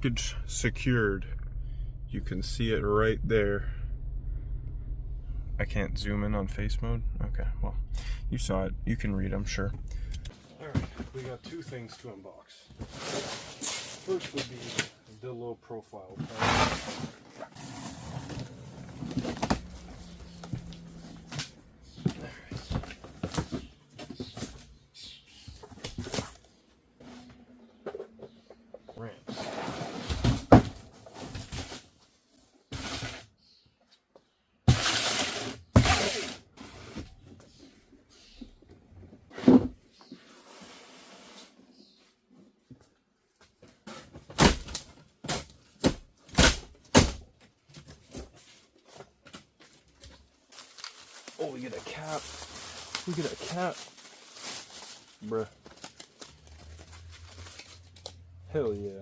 package secured. You can see it right there. I can't zoom in on face mode. Okay, well, you saw it. You can read, I'm sure. Alright, we got two things to unbox. First would be the low profile part. Oh, we get a cap. We get a cap. Bruh. Hell yeah.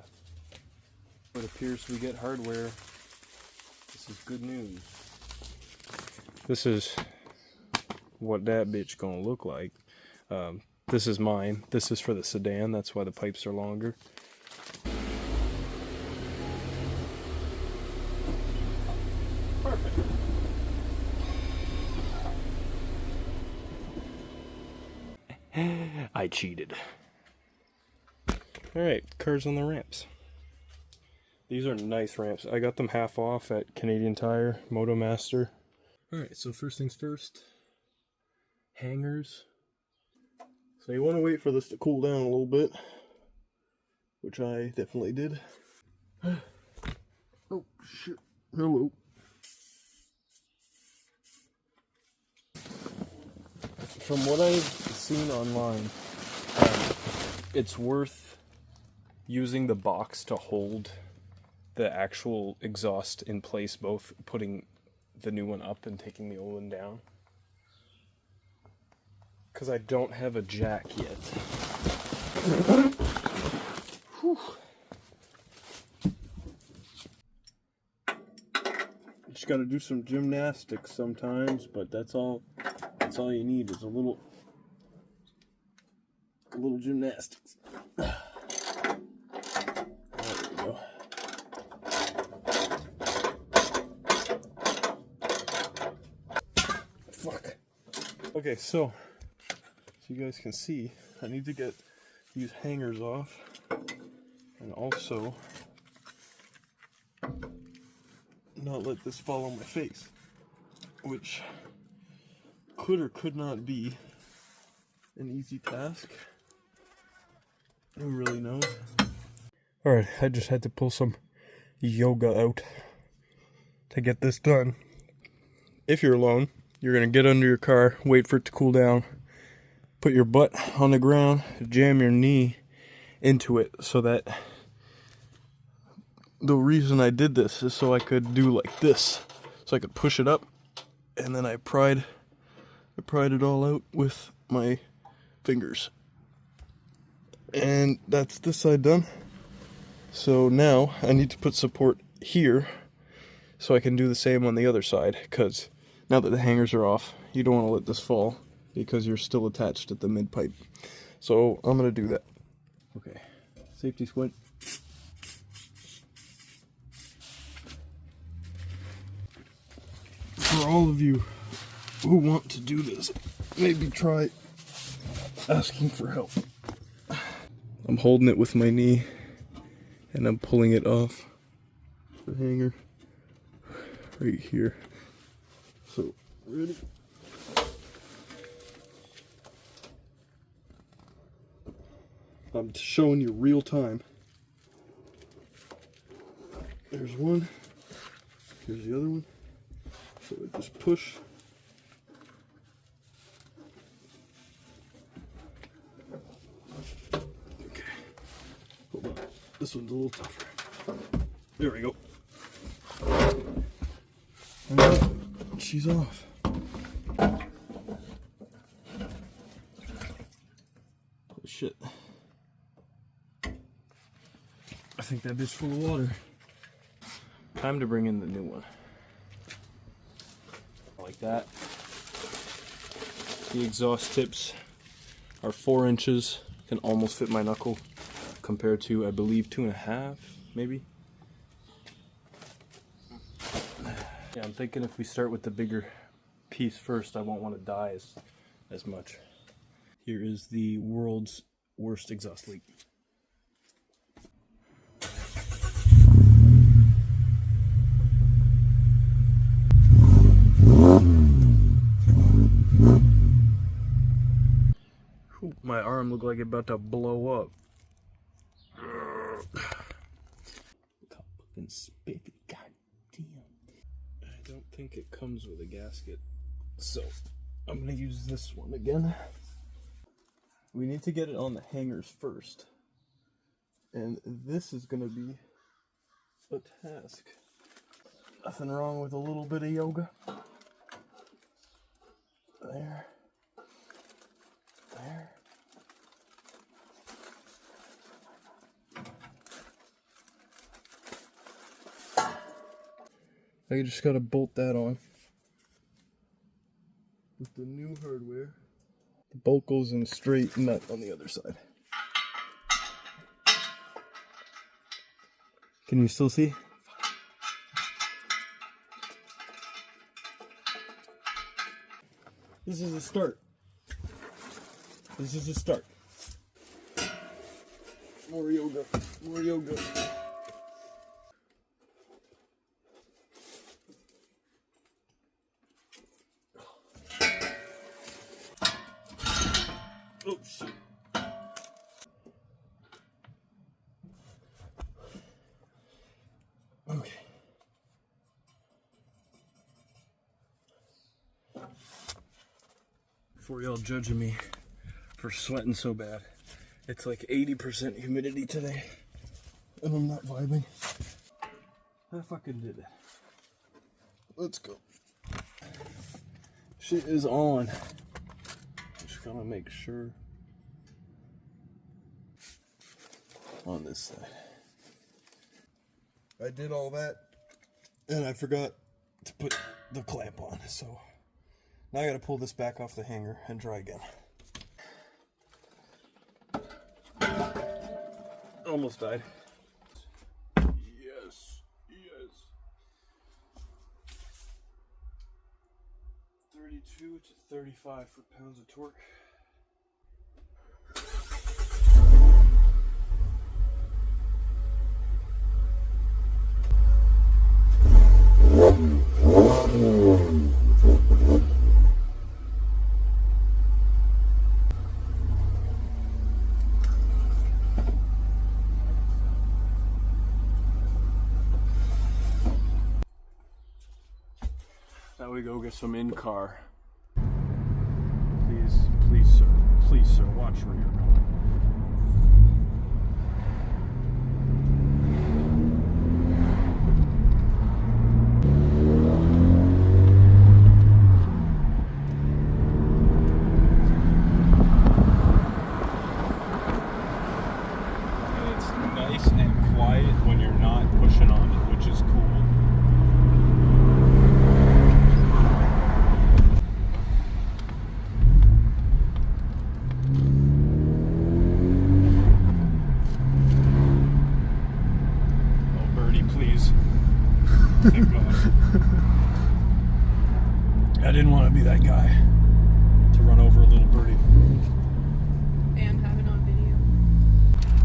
It appears we get hardware. This is good news. This is what that bitch gonna look like. This is mine. This is for the sedan. That's why the pipes are longer. Perfect. I cheated. Alright, cars on the ramps. These are nice ramps. I got them half off at Canadian Tire, MotoMaster. Alright, so first things first. Hangers. So you want to wait for this to cool down a little bit, which I definitely did. Oh shit. Hello. From what I've seen online, it's worth using the box to hold the actual exhaust in place, both putting the new one up and taking the old one down. Because I don't have a jack yet. Whew. You just gotta do some gymnastics sometimes, but that's all you need is a little gymnastics. There we go. Fuck. Okay, so you guys can see, I need to get these hangers off, and also not let this fall on my face, which could or could not be an easy task. Who really knows? Alright, I just had to pull some yoga out to get this done. If you're alone, you're going to get under your car, wait for it to cool down, put your butt on the ground, jam your knee into it, so that the reason I did this is so I could do like this. So I could push it up, and then I pried it all out with my fingers. And that's this side done. So now I need to put support here so I can do the same on the other side, because now that the hangers are off, you don't want to let this fall because you're still attached at the mid pipe. So I'm going to do that. Okay, safety squint. For all of you who want to do this, maybe try asking for help. I'm holding it with my knee and I'm pulling it off the hanger right here. So, ready? I'm showing you real time. There's one. Here's the other one. So I just push. Okay. Hold on. This one's a little tougher. There we go. And she's off. Oh shit. I think that bit's full of water. Time to bring in the new one. Like that. The exhaust tips are 4 inches, can almost fit my knuckle, compared to, I believe, 2.5. maybe. Yeah, I'm thinking if we start with the bigger piece first, I won't want to die as much. Here is the world's worst exhaust leak. Ooh, my arm looked like it's about to blow up. Fucking spiffy, goddamn. I don't think it comes with a gasket, so I'm gonna use this one again. We need to get it on the hangers first, and this is gonna be a task. Nothing wrong with a little bit of yoga. There. There. I just gotta bolt that on with the new hardware. The bolt goes in a straight nut on the other side. Can you still see? This is a start. This is a start. More yoga. More yoga. Oh shit. Okay. Before y'all judging me for sweating so bad, it's like 80% humidity today, and I'm not vibing. I fucking did it. Let's go. Shit is on. Just gonna make sure on this side. I did all that, and I forgot to put the clamp on, so now I gotta pull this back off the hanger and try again. Almost died. Yes, yes. 32 to 35 foot-pounds of torque. Now we go get some in-car. Please sir, watch where you're going. And it's nice and quiet when you're not pushing on it, which is cool. Thank God. I didn't want to be that guy to run over a little birdie. And have it on video.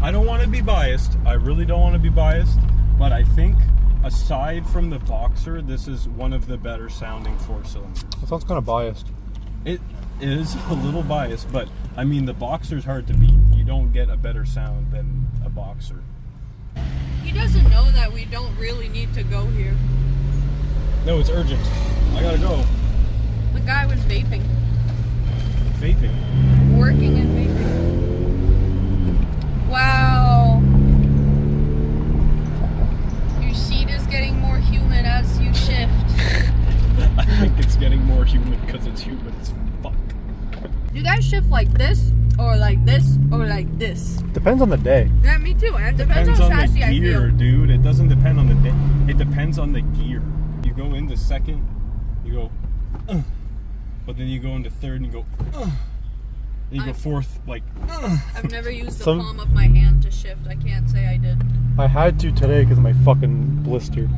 I don't want to be biased. I really don't want to be biased. But I think, aside from the Boxer, this is one of the better sounding 4-cylinders. That sounds kind of biased. It is a little biased, but I mean, the Boxer's hard to beat. You don't get a better sound than a Boxer. He doesn't know that we don't really need to go here. No, it's urgent. I gotta go. The guy was vaping. Vaping? Working and vaping. Wow. Your seat is getting more humid as you shift. I think it's getting more humid because it's humid as fuck. You guys shift like this, or like this, or like this? Depends on the day. Yeah, me too. And it depends on how sassy the gear, I feel. dude. It doesn't depend on the day. It depends on the gear. You go into second, you go, but then you go into third and you go, And you go fourth, like. I've never used the palm of my hand to shift. I can't say I did. I had to today because of my fucking blister.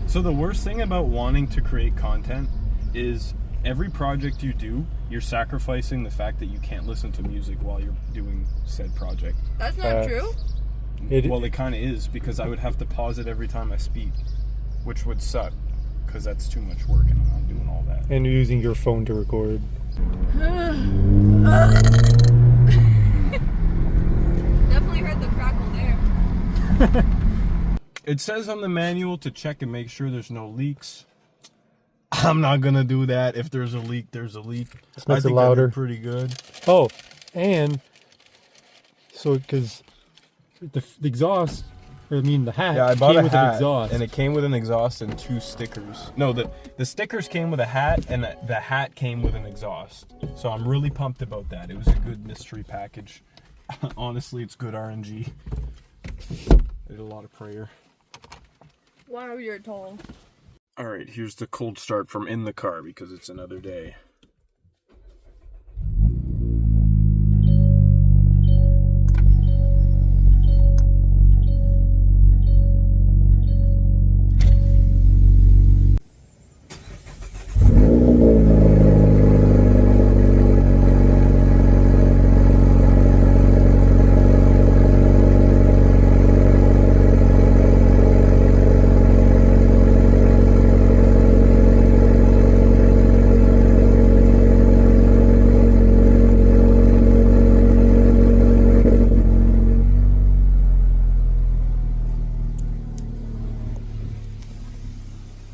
So the worst thing about wanting to create content is every project you do, you're sacrificing the fact that you can't listen to music while you're doing said project. That's not true. Well, it kind of is, because I would have to pause it every time I speak, which would suck, because that's too much work and I'm not doing all that. And you're using your phone to record. Definitely heard the crackle there. It says on the manual to check and make sure there's no leaks. I'm not gonna do that. If there's a leak, there's a leak. This makes I think it louder. I did pretty good. Oh, and so because the exhaust, or I mean the hat, Yeah, I bought came a with hat, an exhaust. and it came with an exhaust and 2 stickers. No, the stickers came with a hat, and the hat came with an exhaust. So I'm really pumped about that. It was a good mystery package. Honestly, it's good RNG. I did a lot of prayer. Wow, you're tall. All right, here's the cold start from in the car because it's another day.